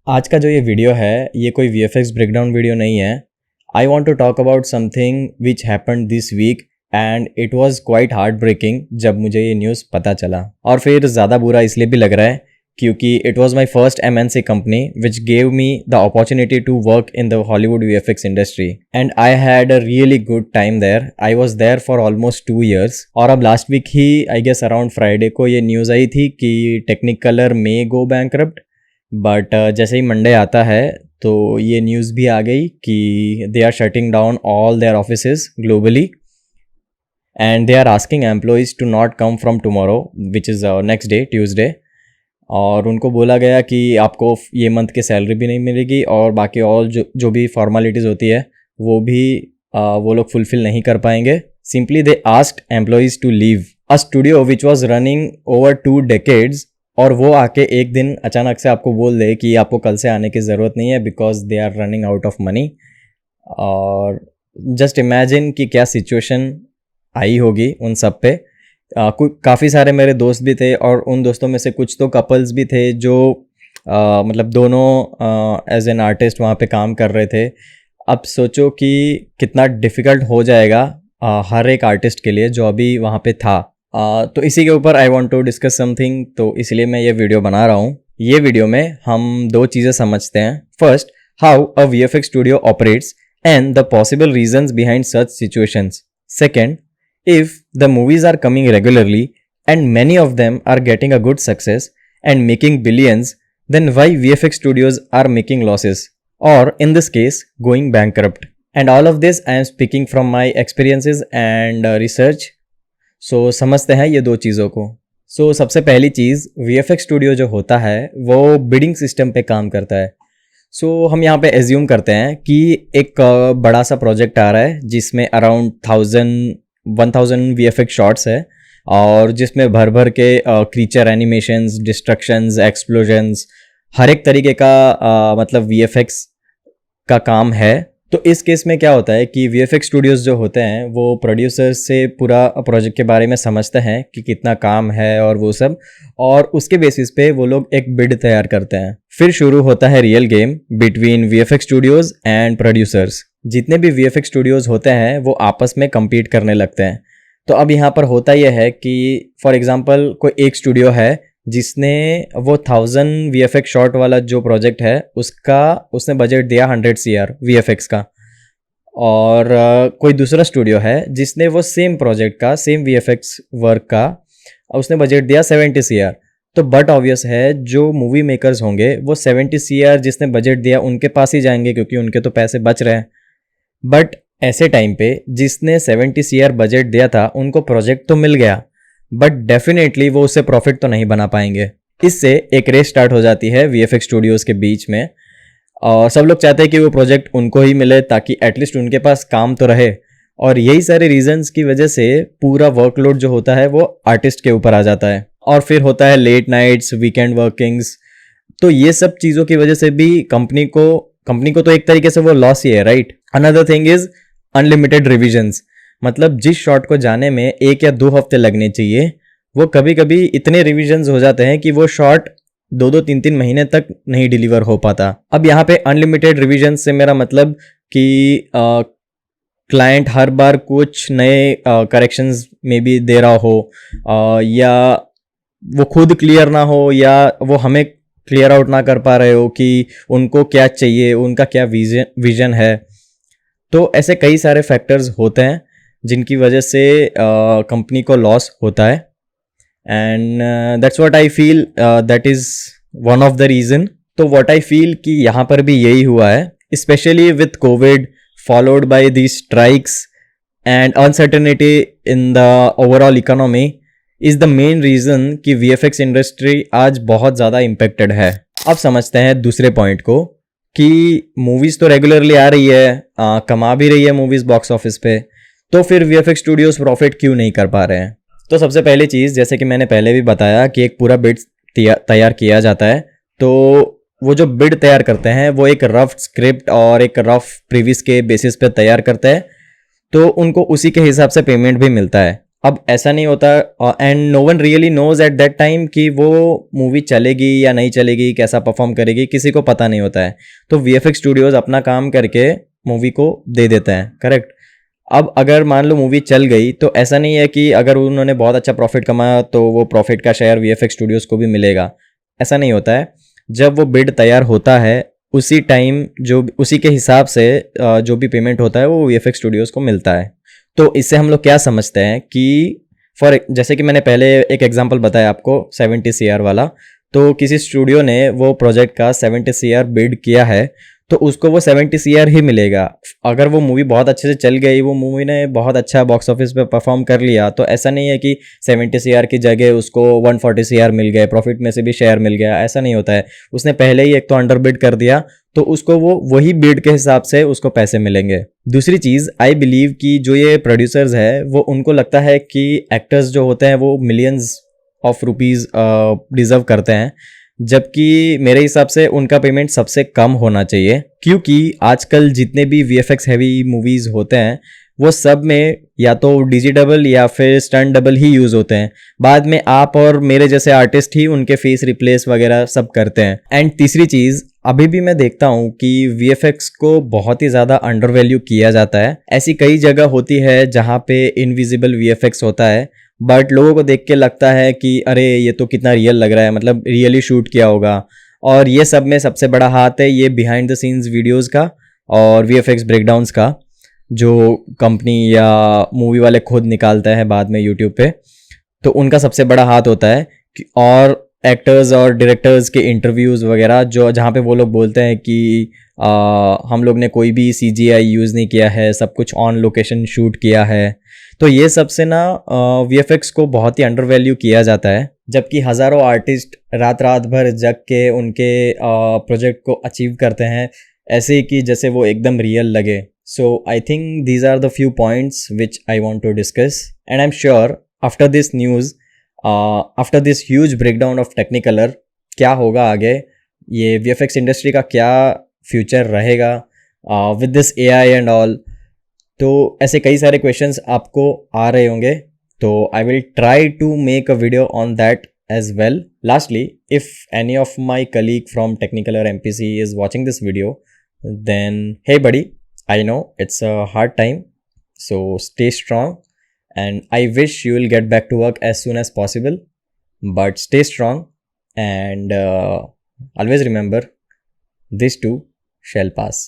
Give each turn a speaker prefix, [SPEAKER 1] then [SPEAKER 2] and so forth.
[SPEAKER 1] आज का जो ये वीडियो है ये कोई VFX ब्रेकडाउन वीडियो नहीं है। I want to talk about something which happened this week and it was quite heart breaking जब मुझे ये न्यूज़ पता चला। और फिर ज़्यादा बुरा इसलिए भी लग रहा है क्योंकि it was my first MNC company which gave me the opportunity to work in the Hollywood VFX industry and I had a really good time there. I was there for almost 2 years। और अब last week ही I guess around Friday को ये news आई थी कि Technicolor may go bankrupt. But जैसे ही मंडे आता है तो ये न्यूज़ भी आ गई कि they are shutting down all their offices globally and they are asking employees to not come from tomorrow which is next day Tuesday. और उनको बोला गया कि आपको ये मंथ की सैलरी भी नहीं मिलेगी और बाकी और जो भी फॉर्मेलिटीज़ होती है वो भी वो लोग फुलफिल नहीं कर पाएंगे। Simply they asked employees to leave a studio which was running over 2 decades और वो आके एक दिन अचानक से आपको बोल दे कि आपको कल से आने की ज़रूरत नहीं है because they are running out of money. और जस्ट इमेजिन कि क्या सिचुएशन आई होगी उन सब पे। काफ़ी सारे मेरे दोस्त भी थे और उन दोस्तों में से कुछ तो कपल्स भी थे जो मतलब दोनों एज एन आर्टिस्ट वहाँ पे काम कर रहे थे। अब सोचो कि कितना डिफ़िकल्ट हो जाएगा हर एक आर्टिस्ट के लिए जो अभी वहाँ पे था। तो इसी के ऊपर I want to discuss something, तो इसलिए मैं ये वीडियो बना रहा हूँ। ये वीडियो में हम 2 चीज़ें समझते हैं। First, how a VFX studio operates and the possible reasons behind such situations. Second, if the movies are coming regularly and many of them are getting a good success and making billions, then why VFX studios are making losses or in this case going bankrupt? And all of this I am speaking from my experiences and research. So समझते हैं ये 2 चीज़ों को। So सबसे पहली चीज़, VFX studio जो होता है वो बिडिंग सिस्टम पे काम करता है। सो हम यहाँ पे एज्यूम करते हैं कि एक बड़ा सा प्रोजेक्ट आ रहा है जिसमें अराउंड 1000 VFX शॉट्स है और जिसमें भर भर के क्रीचर एनिमेशंस, डिस्ट्रक्शंस, एक्सप्लोजन्स, हर एक तरीके का मतलब VFX का काम है। तो इस केस में क्या होता है कि VFX स्टूडियोज़ जो होते हैं वो प्रोड्यूसर्स से पूरा प्रोजेक्ट के बारे में समझते हैं कि कितना काम है और वो सब, और उसके बेसिस पे वो लोग एक बिड तैयार करते हैं। फिर शुरू होता है real game between VFX Studios and producers. जितने भी VFX स्टूडियोज़ होते हैं वो आपस में कम्पीट करने लगते हैं। तो अब यहाँ पर होता यह है कि फॉर एग्जांपल कोई एक स्टूडियो है जिसने वो 1000 VFX शॉट वाला जो प्रोजेक्ट है उसने बजट दिया 100 CR VFX का, और कोई दूसरा स्टूडियो है जिसने वो सेम प्रोजेक्ट का सेम VFX वर्क का उसने बजट दिया 70 CR। तो बट ऑब्वियस है जो मूवी मेकर्स होंगे वो 70 CR जिसने बजट दिया उनके पास ही जाएंगे क्योंकि उनके तो पैसे बच रहे हैं। बट ऐसे टाइम पे जिसने 70 CR बजट दिया था उनको प्रोजेक्ट तो मिल गया बट डेफिनेटली वो उससे प्रॉफिट तो नहीं बना पाएंगे। इससे एक रेस स्टार्ट हो जाती है VFX स्टूडियोज़ के बीच में और सब लोग चाहते हैं कि वो प्रोजेक्ट उनको ही मिले ताकि एटलीस्ट उनके पास काम तो रहे। और यही सारे रीजंस की वजह से पूरा वर्कलोड जो होता है वो आर्टिस्ट के ऊपर आ जाता है और फिर होता है लेट नाइट्स, वीकेंड वर्किंग्स। तो ये सब चीज़ों की वजह से भी कंपनी को तो एक तरीके से वो लॉस ही है, right. Another thing is unlimited revisions. मतलब जिस शॉट को जाने में 1 या 2 हफ्ते लगने चाहिए वो कभी कभी इतने रिविजन्स हो जाते हैं कि वो शॉट 2-2, 3-3 महीने तक नहीं डिलीवर हो पाता। अब यहाँ पे अनलिमिटेड रिविजन से मेरा मतलब कि क्लाइंट हर बार कुछ नए करेक्शंस में भी दे रहा हो या वो खुद क्लियर ना हो या वो हमें क्लियर आउट ना कर पा रहे हो कि उनको क्या चाहिए, उनका क्या विजन है। तो ऐसे कई सारे फैक्टर्स होते हैं जिनकी वजह से कंपनी को लॉस होता है and that's what I feel that is one of the reason. तो व्हाट आई फील कि यहाँ पर भी यही हुआ है, specially with Covid followed by the strikes and uncertainty in the overall economy is the main reason कि VFX industry आज बहुत ज़्यादा इम्पेक्टेड है। अब समझते हैं दूसरे पॉइंट को कि मूवीज़ तो रेगुलरली आ रही है, कमा भी रही है मूवीज़ बॉक्स ऑफिस पे, तो फिर VFX स्टूडियोज़ प्रॉफिट क्यों नहीं कर पा रहे हैं। तो सबसे पहली चीज़, जैसे कि मैंने पहले भी बताया कि एक पूरा बिड तैयार किया जाता है। तो वो जो बिड तैयार करते हैं वो एक रफ स्क्रिप्ट और एक रफ प्रीवियस के बेसिस पे तैयार करते हैं, तो उनको उसी के हिसाब से पेमेंट भी मिलता है। अब ऐसा नहीं होता and no one really knows at that time कि वो मूवी चलेगी या नहीं चलेगी, कैसा परफॉर्म करेगी, किसी को पता नहीं होता है। तो वीएफएक्स स्टूडियोज अपना काम करके मूवी को दे देता है, करेक्ट। अब अगर मान लो मूवी चल गई तो ऐसा नहीं है कि अगर उन्होंने बहुत अच्छा प्रॉफिट कमाया तो वो प्रॉफिट का शेयर वीएफएक्स स्टूडियोज को भी मिलेगा, ऐसा नहीं होता है। जब वो बिड तैयार होता है उसी टाइम जो उसी के हिसाब से जो भी पेमेंट होता है वो वीएफएक्स स्टूडियोज को मिलता है। तो इससे हम लोग क्या समझते हैं कि जैसे कि मैंने पहले एक एग्जांपल बताया आपको 70 सीआर वाला, तो किसी स्टूडियो ने वो प्रोजेक्ट का 70 सीआर बिड किया है तो उसको वो 70 सीआर ही मिलेगा। अगर वो मूवी बहुत अच्छे से चल गई, वो मूवी ने बहुत अच्छा बॉक्स ऑफिस पे परफॉर्म कर लिया, तो ऐसा नहीं है कि 70 सीआर की जगह उसको 140 सीआर मिल गए, प्रॉफिट में से भी शेयर मिल गया, ऐसा नहीं होता है। उसने पहले ही एक तो अंडर बिड कर दिया तो उसको वो वही बिड के हिसाब से उसको पैसे मिलेंगे। दूसरी चीज़, आई बिलीव कि जो ये प्रोड्यूसर्स है वो उनको लगता है कि एक्टर्स जो होते हैं वो मिलियंस ऑफ रुपीज़ डिज़र्व करते हैं, जबकि मेरे हिसाब से उनका पेमेंट सबसे कम होना चाहिए, क्योंकि आजकल जितने भी वीएफएक्स हैवी मूवीज़ होते हैं वो सब में या तो डिजिटल या फिर स्टंट डबल ही यूज़ होते हैं। बाद में आप और मेरे जैसे आर्टिस्ट ही उनके फेस रिप्लेस वगैरह सब करते हैं। एंड तीसरी चीज़, अभी भी मैं देखता हूँ कि वीएफएक्स को बहुत ही ज़्यादा अंडर वैल्यू किया जाता है। ऐसी कई जगह होती है जहाँ पे इनविजिबल वीएफएक्स होता है, बट लोगों को देख के लगता है कि अरे ये तो कितना रियल लग रहा है, मतलब रियली शूट किया होगा। और ये सब में सबसे बड़ा हाथ है ये बिहाइंड द सीन्स वीडियोस का और वीएफएक्स ब्रेकडाउन्स का, जो कंपनी या मूवी वाले खुद निकालता है बाद में यूट्यूब पे। तो उनका सबसे बड़ा हाथ होता है और एक्टर्स और डायरेक्टर्स के इंटरव्यूज़ वगैरह जो जहाँ पे वो लोग बोलते हैं कि हम लोग ने कोई भी सीजीआई यूज़ नहीं किया है, सब कुछ ऑन लोकेशन शूट किया है। तो ये सब से ना वीएफएक्स को बहुत ही अंडर वैल्यू किया जाता है, जबकि हज़ारों आर्टिस्ट रात रात भर जग के उनके प्रोजेक्ट को अचीव करते हैं ऐसे कि जैसे वो एकदम रियल लगे। So I think these are the few points which I want to discuss and I am sure after this news, after this huge breakdown of Technicolor, क्या होगा आगे, ये वीएफएक्स इंडस्ट्री का क्या फ्यूचर रहेगा with this AI and all. तो ऐसे कई सारे क्वेश्चंस आपको आ रहे होंगे, तो I will try to make a video on that as well. Lastly, if any of my colleague from Technicolor MPC is watching this video, then hey buddy, I know it's a hard time, so stay strong and I wish you will get back to work as soon as possible, but stay strong and always remember, this too shall pass.